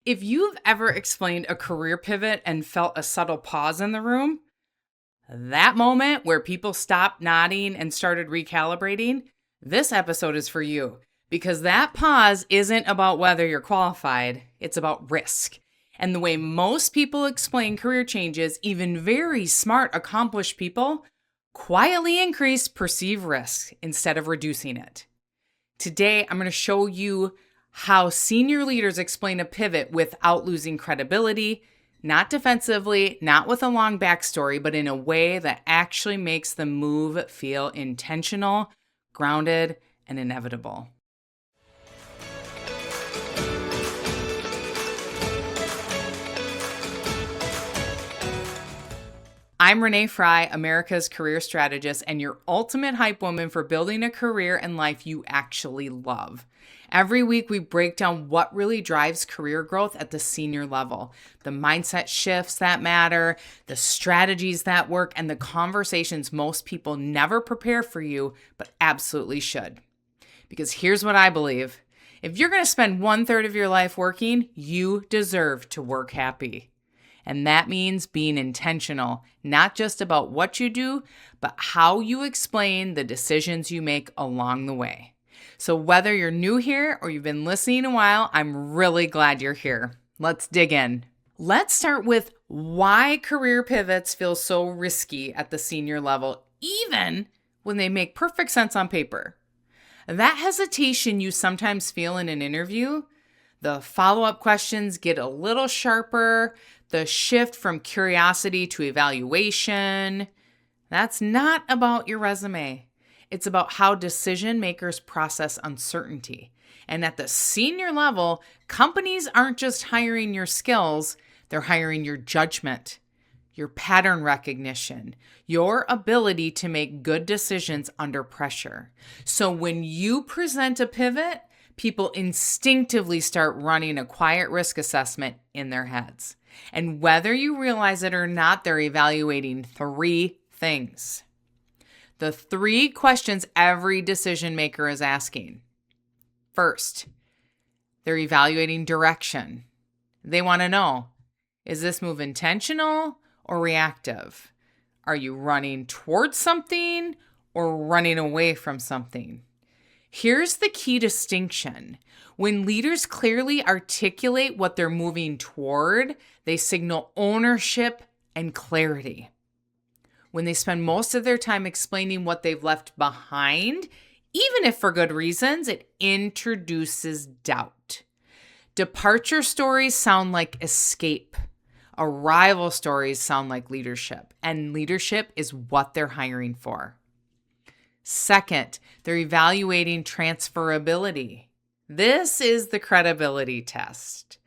If you've ever explained a career pivot and felt a subtle pause in the room, that moment where people stopped nodding and started recalibrating, this episode is for you. Because that pause isn't about whether you're qualified, it's about risk. And the way most people explain career changes, even very smart, accomplished people, quietly increase perceived risk instead of reducing it. Today, I'm going to show you how senior leaders explain a pivot without losing credibility, not defensively, not with a long backstory, but in a way that actually makes the move feel intentional, grounded, and inevitable. I'm Renee Frey, America's career strategist and your ultimate hype woman for building a career and life you actually love. Every week, we break down what really drives career growth at the senior level, the mindset shifts that matter, the strategies that work, and the conversations most people never prepare for you, but absolutely should. Because here's what I believe. If you're going to spend 1/3 of your life working, you deserve to work happy. And that means being intentional, not just about what you do, but how you explain the decisions you make along the way. So whether you're new here or you've been listening a while, I'm really glad you're here. Let's dig in. Let's start with why career pivots feel so risky at the senior level, even when they make perfect sense on paper. That hesitation you sometimes feel in an interview, the follow-up questions get a little sharper, the shift from curiosity to evaluation, that's not about your resume. It's about how decision makers process uncertainty. And at the senior level, companies aren't just hiring your skills, they're hiring your judgment, your pattern recognition, your ability to make good decisions under pressure. So when you present a pivot, people instinctively start running a quiet risk assessment in their heads. And whether you realize it or not, they're evaluating 3 things. The 3 questions every decision maker is asking. First, they're evaluating direction. They want to know, is this move intentional or reactive? Are you running towards something or running away from something? Here's the key distinction. When leaders clearly articulate what they're moving toward, they signal ownership and clarity. When they spend most of their time explaining what they've left behind, even if for good reasons, it introduces doubt. Departure stories sound like escape. Arrival stories sound like leadership, and leadership is what they're hiring for. Second, they're evaluating transferability. This is the credibility test.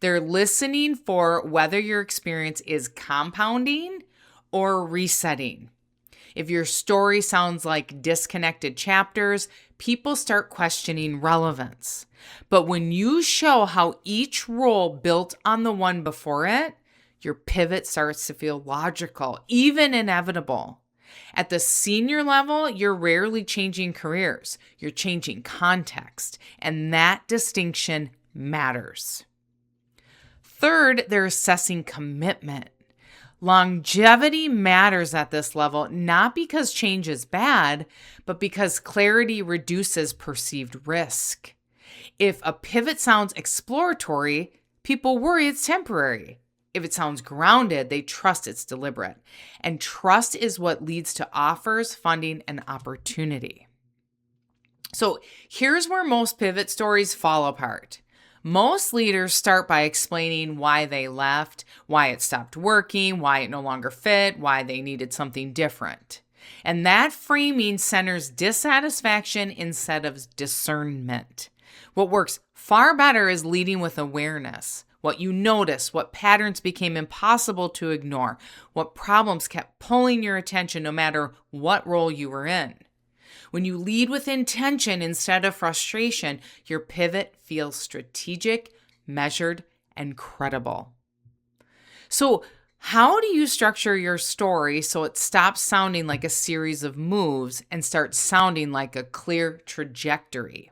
They're listening for whether your experience is compounding or resetting. If your story sounds like disconnected chapters, people start questioning relevance. But when you show how each role built on the one before it, your pivot starts to feel logical, even inevitable. At the senior level, you're rarely changing careers. You're changing context, and that distinction matters. Third, they're assessing commitment. Longevity matters at this level, not because change is bad, but because clarity reduces perceived risk. If a pivot sounds exploratory, people worry it's temporary. If it sounds grounded, they trust it's deliberate. And trust is what leads to offers, funding, and opportunity. So here's where most pivot stories fall apart. Most leaders start by explaining why they left, why it stopped working, why it no longer fit, why they needed something different. And that framing centers dissatisfaction instead of discernment. What works far better is leading with awareness. What you notice, what patterns became impossible to ignore, what problems kept pulling your attention no matter what role you were in. When you lead with intention instead of frustration, your pivot feels strategic, measured, and credible. So, how do you structure your story so it stops sounding like a series of moves and starts sounding like a clear trajectory?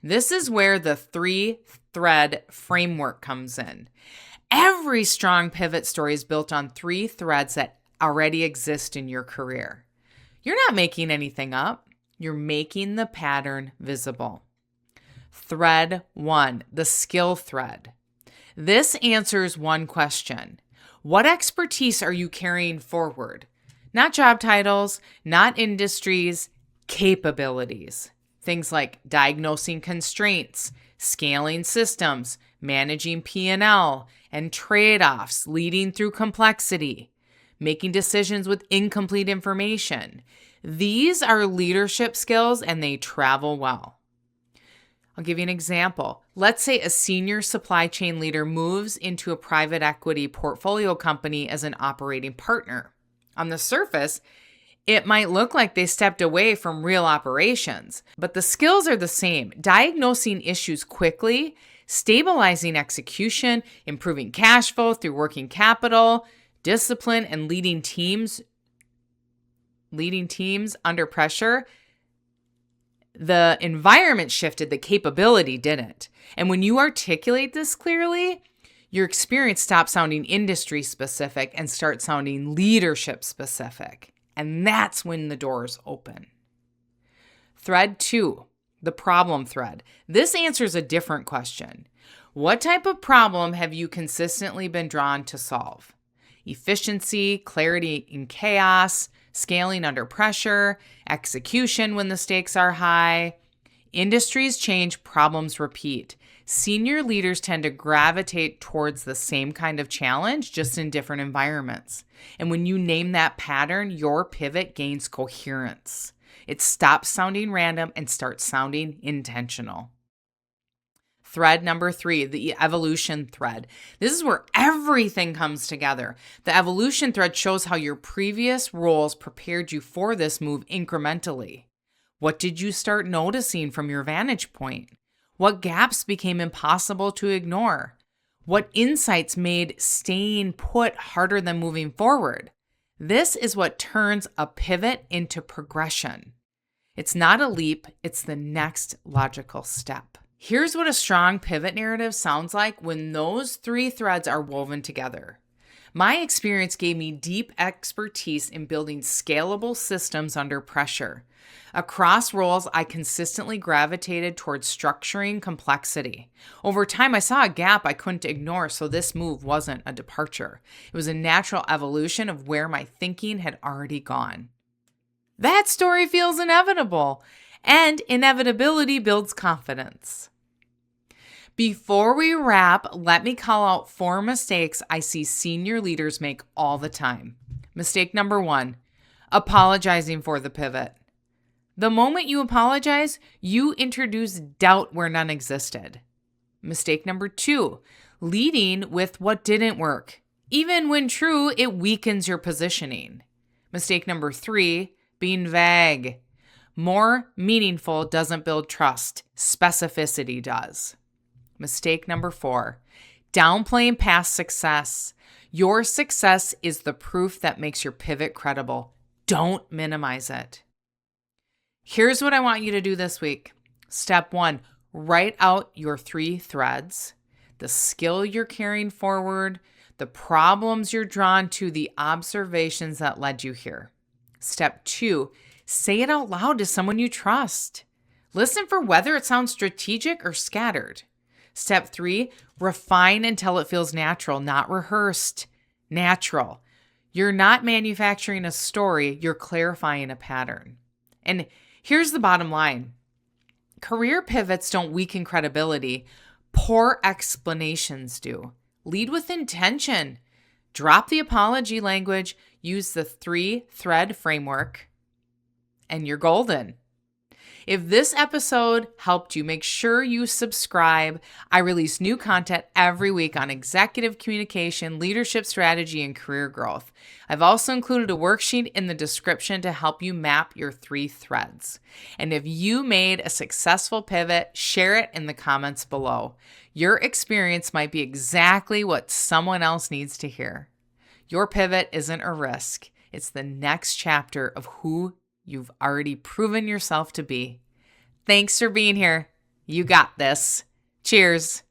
This is where the 3 thread framework comes in. Every strong pivot story is built on 3 threads that already exist in your career. You're not making anything up. You're making the pattern visible. Thread 1, the skill thread. This answers one question. What expertise are you carrying forward? Not job titles, not industries, capabilities. Things like diagnosing constraints, scaling systems, managing P&L, and trade-offs, leading through complexity, making decisions with incomplete information. These are leadership skills and they travel well. I'll give you an example. Let's say a senior supply chain leader moves into a private equity portfolio company as an operating partner. On the surface, it might look like they stepped away from real operations, but the skills are the same. Diagnosing issues quickly, stabilizing execution, improving cash flow through working capital, discipline, and leading teams under pressure. The environment shifted, the capability didn't. And when you articulate this clearly, your experience stops sounding industry specific and starts sounding leadership specific. And that's when the doors open. Thread 2, the problem thread. This answers a different question. What type of problem have you consistently been drawn to solve? Efficiency, clarity in chaos, scaling under pressure, execution when the stakes are high. Industries change, problems repeat. Senior leaders tend to gravitate towards the same kind of challenge, just in different environments. And when you name that pattern, your pivot gains coherence. It stops sounding random and starts sounding intentional. Thread number 3, the evolution thread. This is where everything comes together. The evolution thread shows how your previous roles prepared you for this move incrementally. What did you start noticing from your vantage point? What gaps became impossible to ignore? What insights made staying put harder than moving forward? This is what turns a pivot into progression. It's not a leap, it's the next logical step. Here's what a strong pivot narrative sounds like when those 3 threads are woven together. My experience gave me deep expertise in building scalable systems under pressure. Across roles, I consistently gravitated towards structuring complexity. Over time, I saw a gap I couldn't ignore, so this move wasn't a departure. It was a natural evolution of where my thinking had already gone. That story feels inevitable, and inevitability builds confidence. Before we wrap, let me call out 4 mistakes I see senior leaders make all the time. Mistake number 1, apologizing for the pivot. The moment you apologize, you introduce doubt where none existed. Mistake number 2, leading with what didn't work. Even when true, it weakens your positioning. Mistake number 3, being vague. More meaningful doesn't build trust. Specificity does. Mistake number 4, downplaying past success. Your success is the proof that makes your pivot credible. Don't minimize it. Here's what I want you to do this week. Step 1, write out your 3 threads, the skill you're carrying forward, the problems you're drawn to, the observations that led you here. Step 2, say it out loud to someone you trust. Listen for whether it sounds strategic or scattered. Step 3, refine until it feels natural, not rehearsed. Natural. You're not manufacturing a story, you're clarifying a pattern. And here's the bottom line. Career pivots don't weaken credibility. Poor explanations do. Lead with intention. Drop the apology language. Use the 3-thread framework. And you're golden. If this episode helped you, make sure you subscribe. I release new content every week on executive communication, leadership strategy, and career growth. I've also included a worksheet in the description to help you map your 3 threads. And if you made a successful pivot, share it in the comments below. Your experience might be exactly what someone else needs to hear. Your pivot isn't a risk. It's the next chapter of who you've already proven yourself to be. Thanks for being here. You got this. Cheers.